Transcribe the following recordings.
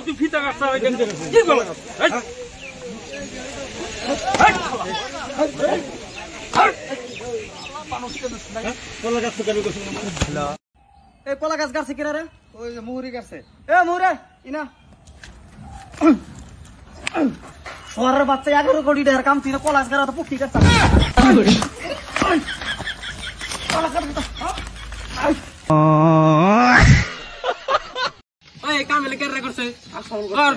তুই ফিতা কাটছ কি কলা গাছ কলা গাছ কেন এই কলা গাছ গাছে কিনা রে ওই যে মুহুরি গাছে এ মুহুরে ইনা শহরের বাচ্চা 11 কোটি টাকার কাম তুই কলা গাছ তো পুকি গাছ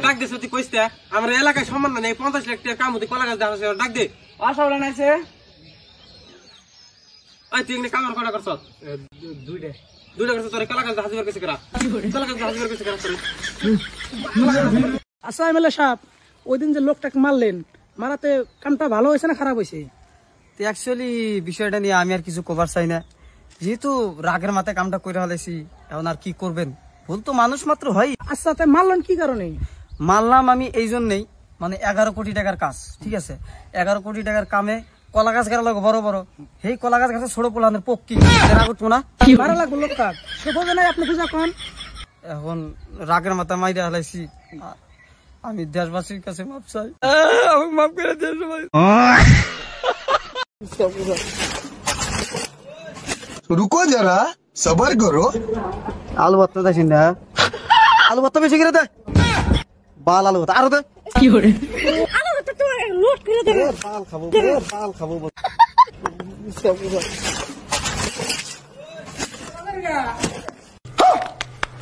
ডাক দিস তুই কইস আমার এলাকায় সম্মান নেই 50 লাখ টাকা কাম কলা গাছ ডাক দে আশা বলে নাইছে তুই এখানে কামার কটা করছ দুইটা করছ তোর কলা গাছ হাজির করছে করা কলা গাছ হাজির করছে করা আচ্ছা এমএলএ সাহেব ওই দিন যে লোকটাকে মারলেন মারাতে কামটা ভালো হয়েছে না খারাপ হয়েছে? তো অ্যাকচুয়ালি বিষয়টা নিয়ে আমি আর কিছু কভার চাই না, যেহেতু রাগের মাথায় কামটা করে ফেলেছি, এখন আর কি করবেন, ভুল তো মানুষ মাত্র হয়। আচ্ছা তাই মারলেন কি কারণে? মারলাম আমি এই জন্যই, মানে 11 কোটি টাকার কাজ, ঠিক আছে, 11 কোটি টাকার কামে কলা গাছ গাড়া লাগো বড় বড়, সেই কলা গাছ গাছে ছোট পোলাদের পক্ষী রাগ উঠবো না, ভালো লাগলো লোকটা সে বোঝে নাই আপনি বুঝা কন। এখন রাগের মাথা মাইরে হালাইছি, আমি দেশবাসীর কাছে মাপ চাই, আমাকে মাফ করে দেন সবাই। रुको जरा सबर करो। আলু ভর্তা দেখিস না, আলু ভর্তা বেশি করে দে, বাল আলু ভর্তা আরো দে, কি করে আলু ভর্তা তো লোড করে দে, বাল খাবো বাল খাবো,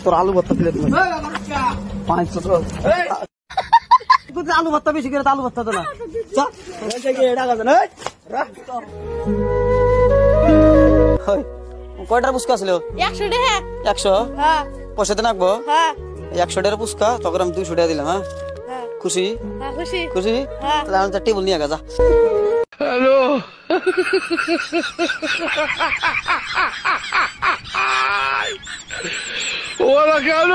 তোর আলু ভর্তা দিলে 500 আলু ভর্তা বেশি করে, আলু ভর্তা তো না কয়টার পুস্কা ছিল? 100 টাকা। 100? হ্যাঁ পয়সা তো নাকবো? হ্যাঁ 100 টাকার পুস্কা, তখন আমি 200 টাকা দিলাম। হ্যাঁ হ্যাঁ খুশি? হ্যাঁ খুশি। খুশি? হ্যাঁ। তাহলে আমি টেবিল নিয়ে গেছা। हेलो ওরা কেন